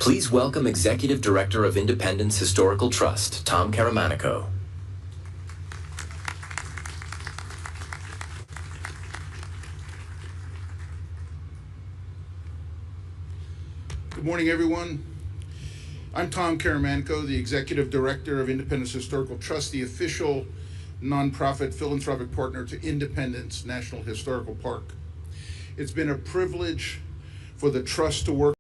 Please welcome Executive Director of Independence Historical Trust, Tom Caramanico. Good morning, everyone. I'm Tom Caramanico, the Executive Director of Independence Historical Trust, the official nonprofit philanthropic partner to Independence National Historical Park. It's been a privilege for the Trust to work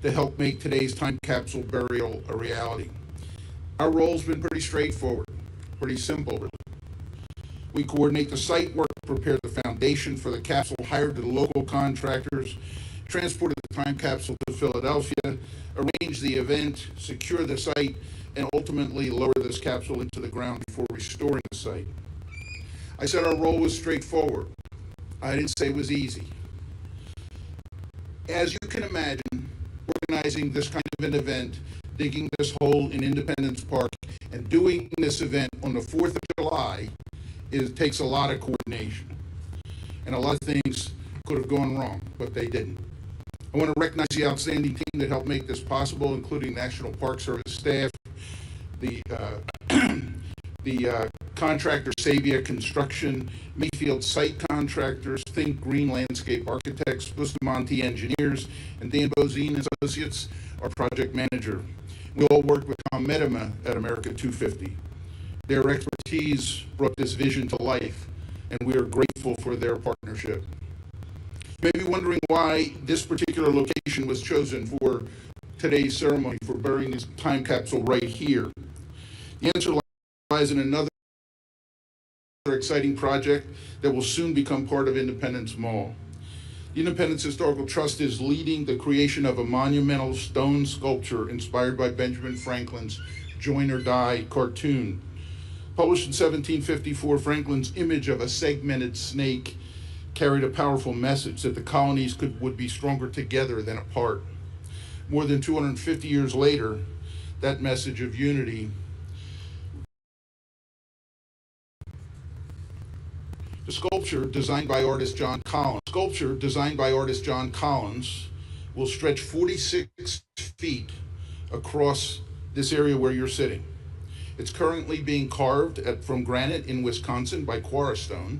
to help make today's time capsule burial a reality. Our role's been pretty straightforward, pretty simple, really. We coordinate the site work, prepare the foundation for the capsule, hire the local contractors, transported the time capsule to Philadelphia, arrange the event, secure the site, and ultimately lower this capsule into the ground before restoring the site. I said our role was straightforward. I didn't say it was easy. As you can imagine, organizing this kind of an event, digging this hole in Independence Park, and doing this event on the 4th of July, takes a lot of coordination. And a lot of things could have gone wrong, but they didn't. I want to recognize the outstanding team that helped make this possible, including National Park Service staff, the contractor Savia Construction, Mayfield Site Contractors, Think Green Landscape Architects, Bustamante Engineers, and Dan Bozine and Associates, our project manager. We all worked with Medema at America 250. Their expertise brought this vision to life, and we are grateful for their partnership. You may be wondering why this particular location was chosen for today's ceremony, for burying this time capsule right here. The answer lies in another exciting project that will soon become part of Independence Mall. The Independence Historical Trust is leading the creation of a monumental stone sculpture inspired by Benjamin Franklin's Join or Die cartoon. Published in 1754, Franklin's image of a segmented snake carried a powerful message that the colonies would be stronger together than apart. More than 250 years later, that message of unity. The sculpture, designed by artist John Collins, will stretch 46 feet across this area where you're sitting. It's currently being carved from granite in Wisconsin by Quarrystone,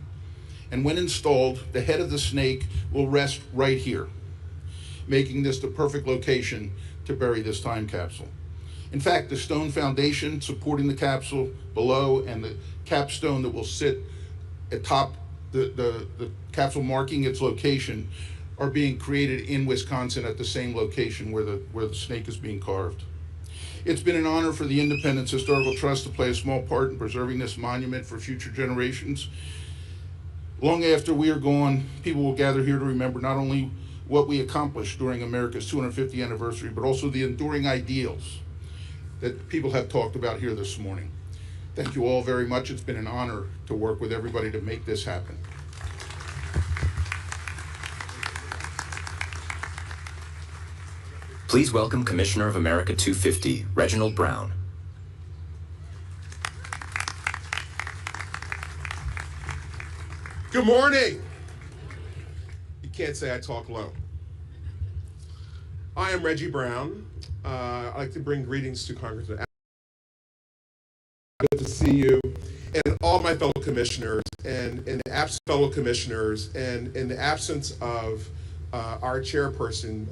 and when installed, the head of the snake will rest right here, making this the perfect location to bury this time capsule. In fact, the stone foundation supporting the capsule below and the capstone that will sit atop the capsule marking its location are being created in Wisconsin at the same location where the snake is being carved. It's been an honor for the Independence Historical Trust to play a small part in preserving this monument for future generations. Long after we are gone, people will gather here to remember not only what we accomplished during America's 250th anniversary, but also the enduring ideals that people have talked about here this morning. Thank you all very much. It's been an honor to work with everybody to make this happen. Please welcome Commissioner of America 250, Reginald Brown. Good morning. You can't say I talk low. I am Reggie Brown. I'd like to bring greetings to Congressman. Good to see you and all my fellow commissioners, and in the absence of fellow commissioners, and in the absence of our chairperson,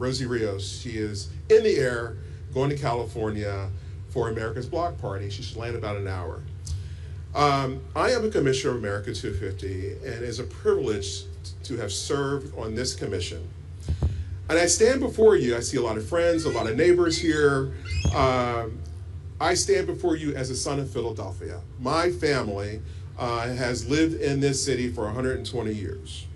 Rosie Rios. She is in the air going to California for America's Block Party. She should land about an hour. I am a commissioner of America 250, and it's a privilege to have served on this commission. And I stand before you, I see a lot of friends, a lot of neighbors here. I stand before you as a son of Philadelphia. My family has lived in this city for 120 years.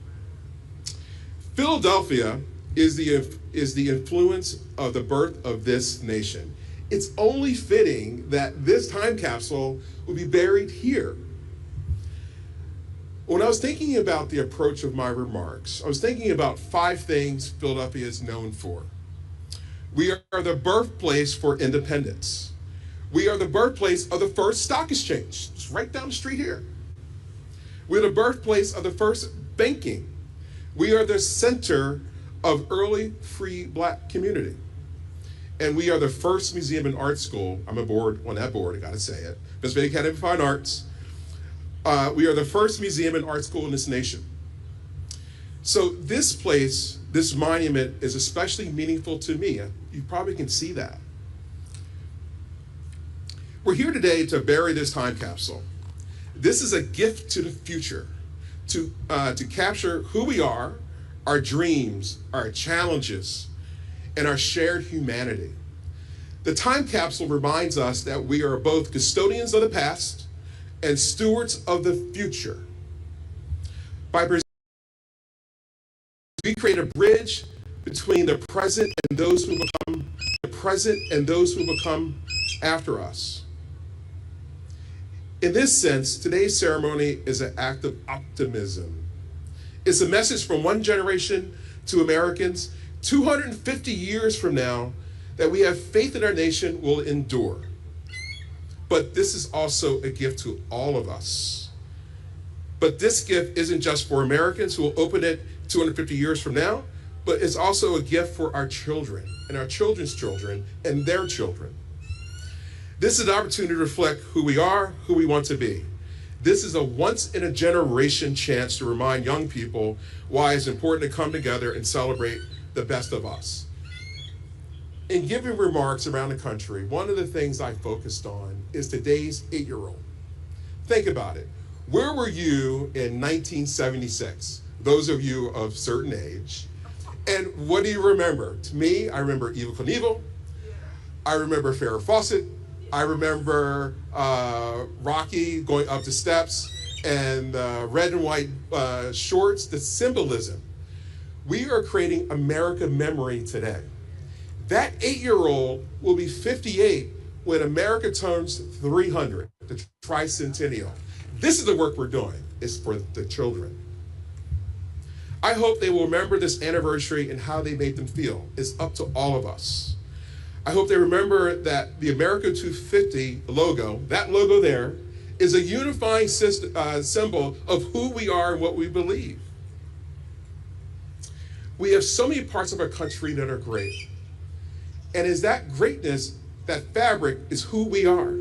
Philadelphia is the influence of the birth of this nation. It's only fitting that this time capsule will be buried here. When I was thinking about the approach of my remarks, I was thinking about 5 things Philadelphia is known for. We are the birthplace for independence. We are the birthplace of the first stock exchange. It's right down the street here. We're the birthplace of the first banking. We are the center of early free black community. And we are the first museum and art school, I'm on that board, I gotta say it, Pennsylvania Academy of Fine Arts. We are the first museum and art school in this nation. So this place, this monument, is especially meaningful to me. You probably can see that. We're here today to bury this time capsule. This is a gift to the future, to capture who we are, our dreams, our challenges, and our shared humanity. The time capsule reminds us that we are both custodians of the past and stewards of the future. We create a bridge between the present and those who become the present and those who become after us. In this sense, today's ceremony is an act of optimism. It's a message from one generation to Americans 250 years from now that we have faith in our nation will endure. But this is also a gift to all of us. But this gift isn't just for Americans who will open it 250 years from now, but it's also a gift for our children and our children's children and their children. This is an opportunity to reflect who we are, who we want to be. This is a once-in-a-generation chance to remind young people why it's important to come together and celebrate the best of us. In giving remarks around the country, one of the things I focused on is today's 8-year-old. Think about it. Where were you in 1976? Those of you of certain age. And what do you remember? To me, I remember Evel Knievel. I remember Farrah Fawcett. I remember Rocky going up the steps and red and white shorts, the symbolism. We are creating America memory today. That 8-year-old will be 58 when America turns 300, the tricentennial. This is the work we're doing. It's for the children. I hope they will remember this anniversary and how they made them feel. It's up to all of us. I hope they remember that the America 250 logo, that logo there, is a unifying symbol of who we are and what we believe. We have so many parts of our country that are great. And is that greatness, that fabric, is who we are.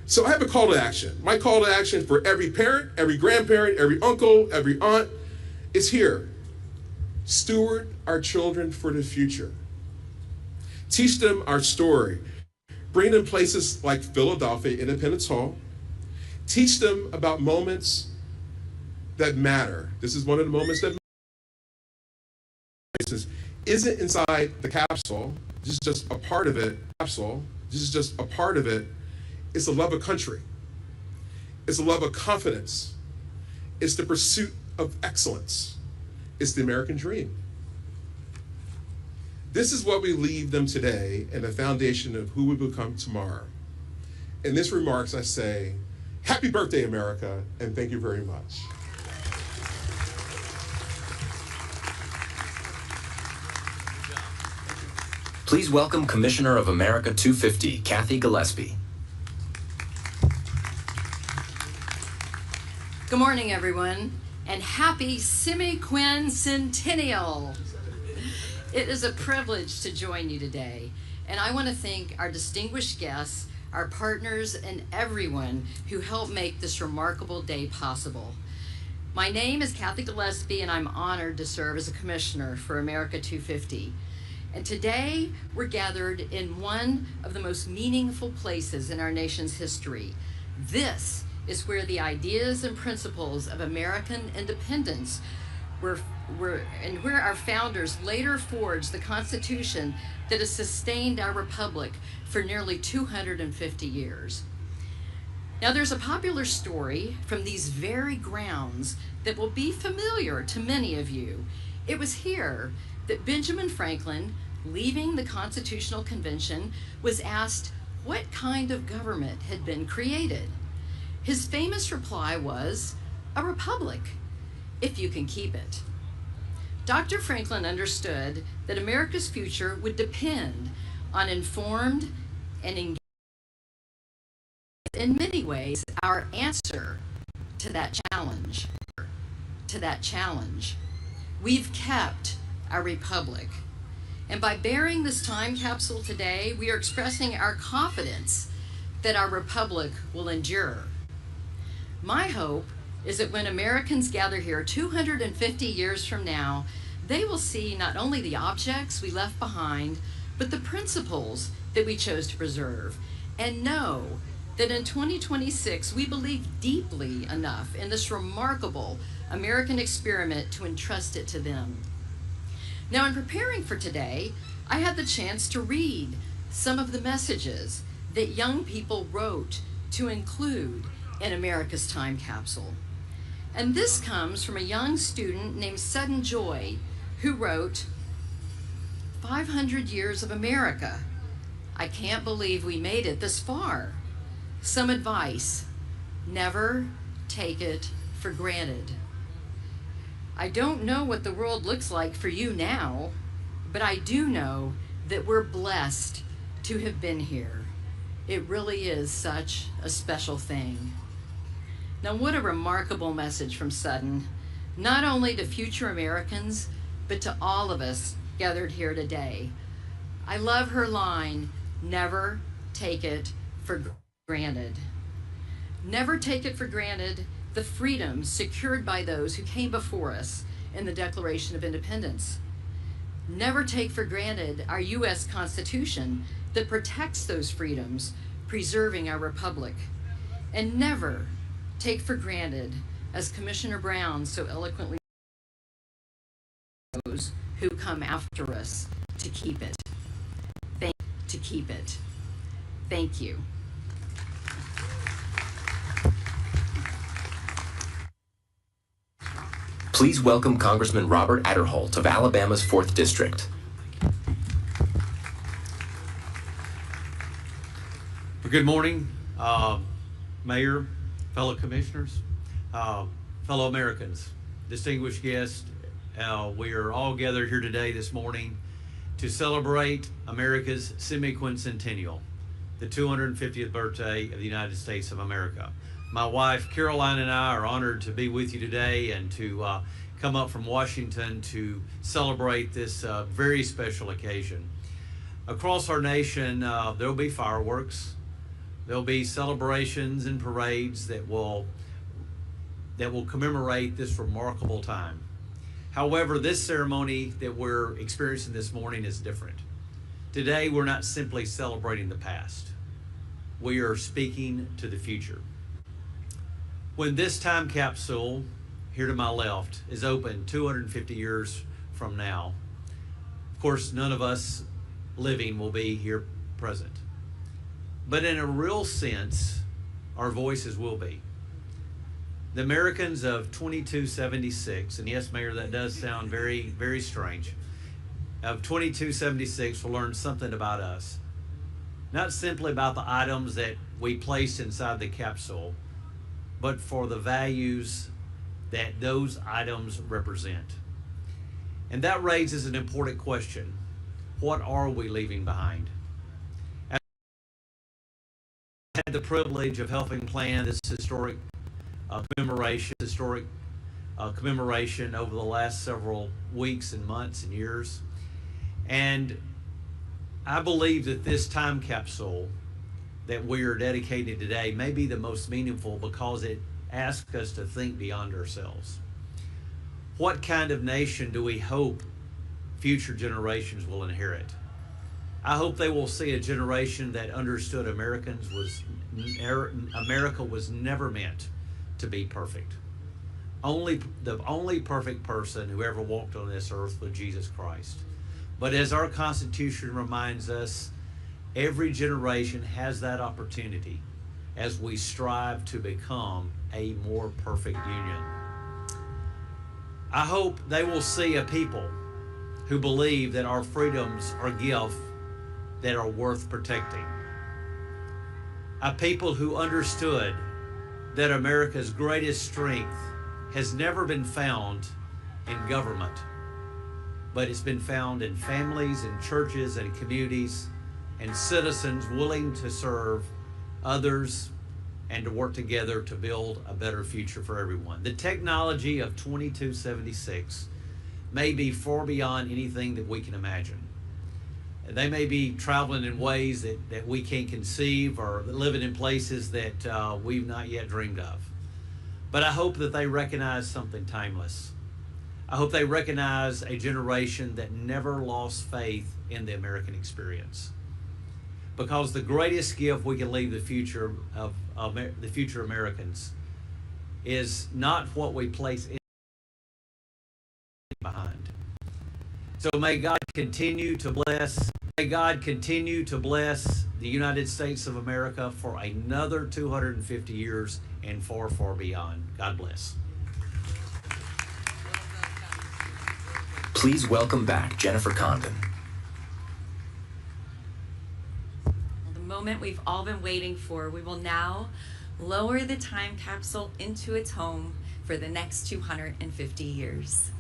So I have a call to action. My call to action for every parent, every grandparent, every uncle, every aunt is here. Steward our children for the future. Teach them our story. Bring them places like Philadelphia Independence Hall. Teach them about moments that matter. This is one of the moments that matter. Isn't inside the capsule. This is just a part of it. Capsule. This is just a part of it. It's the love of country. It's the love of confidence. It's the pursuit of excellence. It's the American dream. This is what we leave them today and the foundation of who we become tomorrow. In this remarks, I say, happy birthday, America, and thank you very much. Please welcome Commissioner of America 250, Kathy Gillespie. Good morning, everyone, and happy semi-quincentennial. It is a privilege to join you today, and I want to thank our distinguished guests, our partners, and everyone who helped make this remarkable day possible. My name is Kathy Gillespie, and I'm honored to serve as a commissioner for America 250. And today, we're gathered in one of the most meaningful places in our nation's history. This is where the ideas and principles of American independence and where our founders later forged the Constitution that has sustained our republic for nearly 250 years. Now, there's a popular story from these very grounds that will be familiar to many of you. It was here that Benjamin Franklin, leaving the Constitutional Convention, was asked what kind of government had been created. His famous reply was, "A republic, if you can keep it." Dr. Franklin understood that America's future would depend on informed and engaged. In many ways, our answer to that challenge. We've kept our republic. And by bearing this time capsule today, we are expressing our confidence that our republic will endure. My hope is that when Americans gather here 250 years from now, they will see not only the objects we left behind, but the principles that we chose to preserve, and know that in 2026 we believe deeply enough in this remarkable American experiment to entrust it to them. Now, in preparing for today, I had the chance to read some of the messages that young people wrote to include in America's time capsule. And this comes from a young student named Sudden Joy, who wrote, 500 years of America. I can't believe we made it this far. Some advice: never take it for granted. I don't know what the world looks like for you now, but I do know that we're blessed to have been here. It really is such a special thing. Now, what a remarkable message from Sudden, not only to future Americans, but to all of us gathered here today. I love her line, never take it for granted. Never take it for granted the freedoms secured by those who came before us in the Declaration of Independence. Never take for granted our U.S. Constitution that protects those freedoms, preserving our republic. And never take for granted, as Commissioner Brown so eloquently those who come after us to keep it. Thank you. Please welcome Congressman Robert Adderholt of Alabama's 4th District. Well, good morning, Mayor, fellow commissioners, fellow Americans, distinguished guests. We are all gathered here today this morning to celebrate America's semi-quincentennial, the 250th birthday of the United States of America. My wife, Caroline, and I are honored to be with you today and to come up from Washington to celebrate this very special occasion. Across our nation, there'll be fireworks, there'll be celebrations and parades that will commemorate this remarkable time. However, this ceremony that we're experiencing this morning is different. Today, we're not simply celebrating the past. We are speaking to the future. When this time capsule, here to my left, is open 250 years from now, of course, none of us living will be here present. But in a real sense, our voices will be. The Americans of 2276, and yes, Mayor, that does sound very, very strange, of 2276 will learn something about us. Not simply about the items that we placed inside the capsule, but for the values that those items represent. And that raises an important question. What are we leaving behind? I had the privilege of helping plan this historic commemoration over the last several weeks and months and years. And I believe that this time capsule that we are dedicating today may be the most meaningful because it asks us to think beyond ourselves. What kind of nation do we hope future generations will inherit? I hope they will see a generation that understood America was never meant to be perfect. The only perfect person who ever walked on this earth was Jesus Christ. But as our Constitution reminds us, every generation has that opportunity as we strive to become a more perfect union. I hope they will see a people who believe that our freedoms are gifts that are worth protecting. A people who understood that America's greatest strength has never been found in government, but it's been found in families and churches and communities and citizens willing to serve others and to work together to build a better future for everyone. The technology of 2276 may be far beyond anything that we can imagine. They may be traveling in ways that we can't conceive, or living in places that we've not yet dreamed of. But I hope that they recognize something timeless. I hope they recognize a generation that never lost faith in the American experience. Because the greatest gift we can leave the future of the future Americans is not what we place in behind. So may God continue to bless. May God continue to bless the United States of America for another 250 years and far, far beyond. God bless. Please welcome back Jennifer Condon. The moment we've all been waiting for, we will now lower the time capsule into its home for the next 250 years.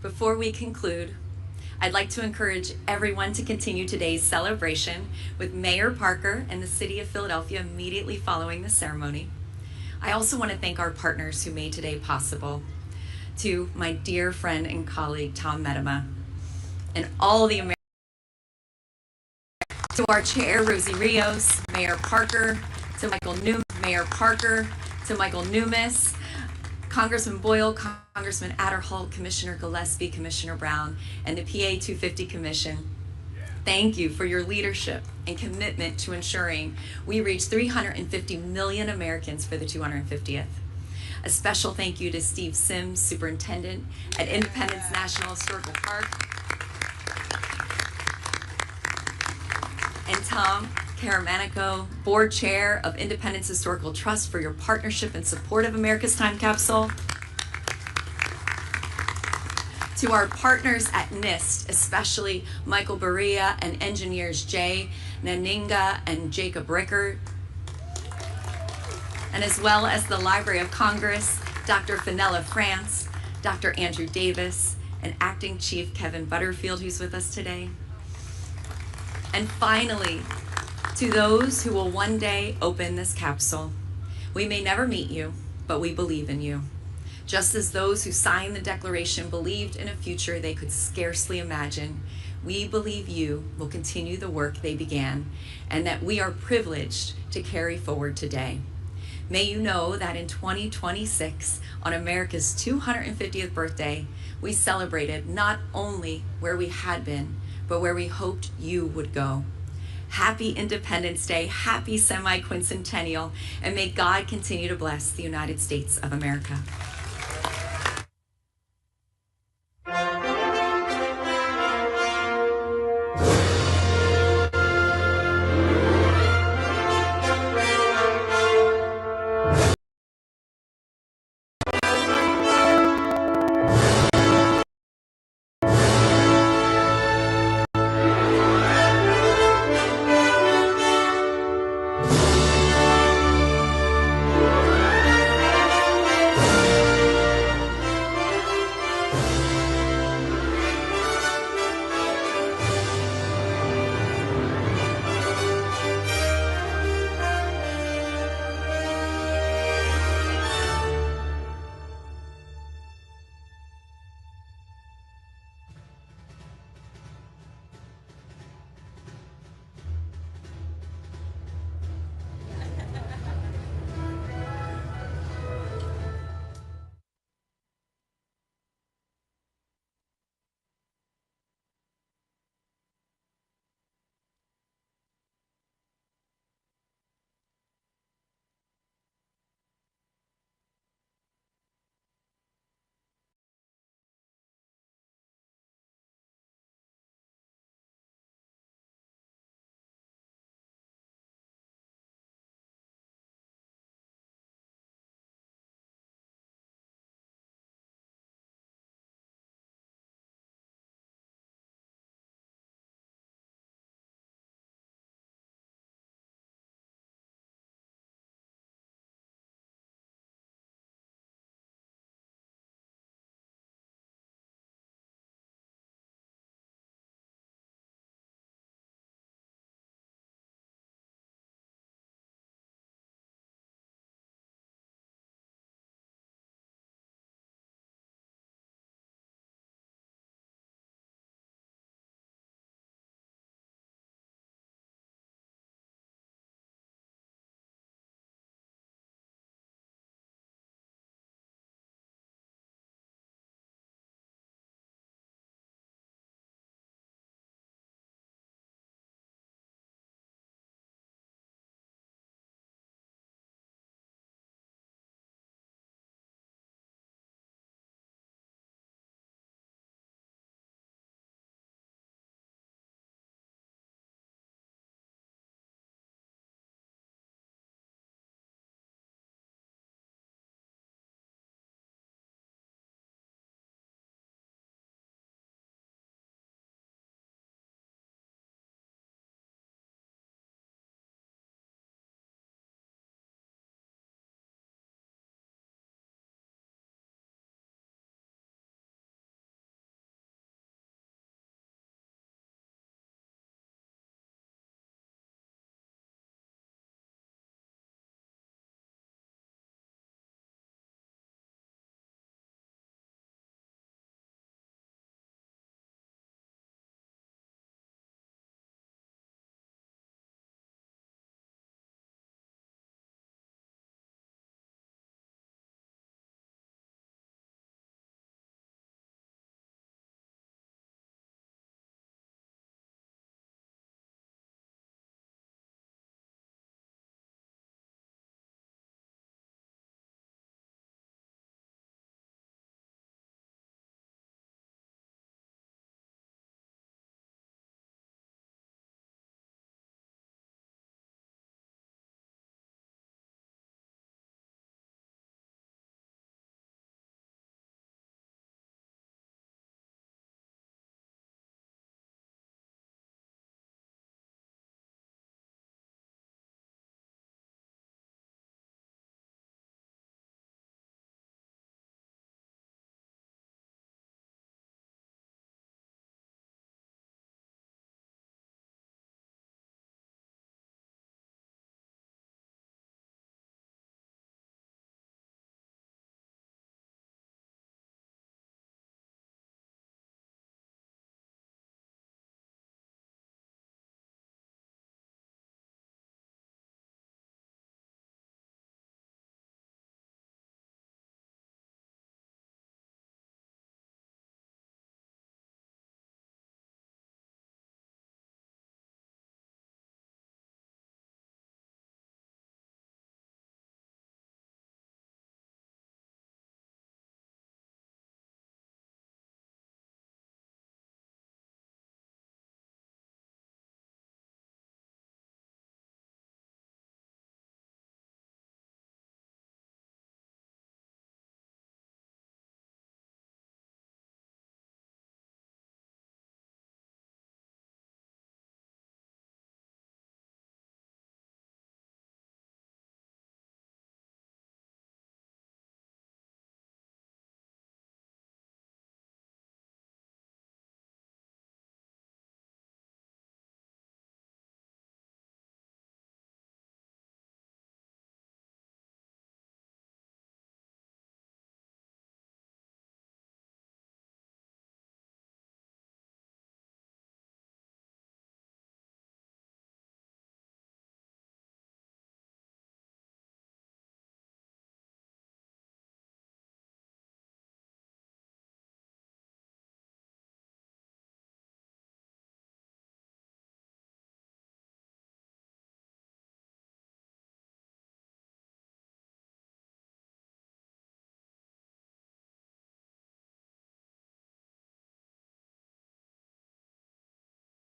Before we conclude, I'd like to encourage everyone to continue today's celebration with Mayor Parker and the City of Philadelphia immediately following the ceremony. I also want to thank our partners who made today possible. To my dear friend and colleague, Tom Medema, and all the Americans, to our chair, Rosie Rios, Mayor Parker, to Mayor Parker, to Michael Numis, Congressman Boyle, Congressman Adderholt, Commissioner Gillespie, Commissioner Brown, and the PA 250 Commission. Thank you for your leadership and commitment to ensuring we reach 350 million Americans for the 250th. A special thank you to Steve Sims, Superintendent at Independence National Historical Park, and Tom Caramanico, Board Chair of Independence Historical Trust, for your partnership and support of America's Time Capsule. To our partners at NIST, especially Michael Berea and engineers Jay Naninga and Jacob Rickert, and as well as the Library of Congress, Dr. Fenella France, Dr. Andrew Davis, and Acting Chief Kevin Butterfield, who's with us today. And finally, to those who will one day open this capsule, we may never meet you, but we believe in you. Just as those who signed the Declaration believed in a future they could scarcely imagine, we believe you will continue the work they began, and that we are privileged to carry forward today. May you know that in 2026, on America's 250th birthday, we celebrated not only where we had been, but where we hoped you would go. Happy Independence Day, happy semi-quincentennial, and may God continue to bless the United States of America.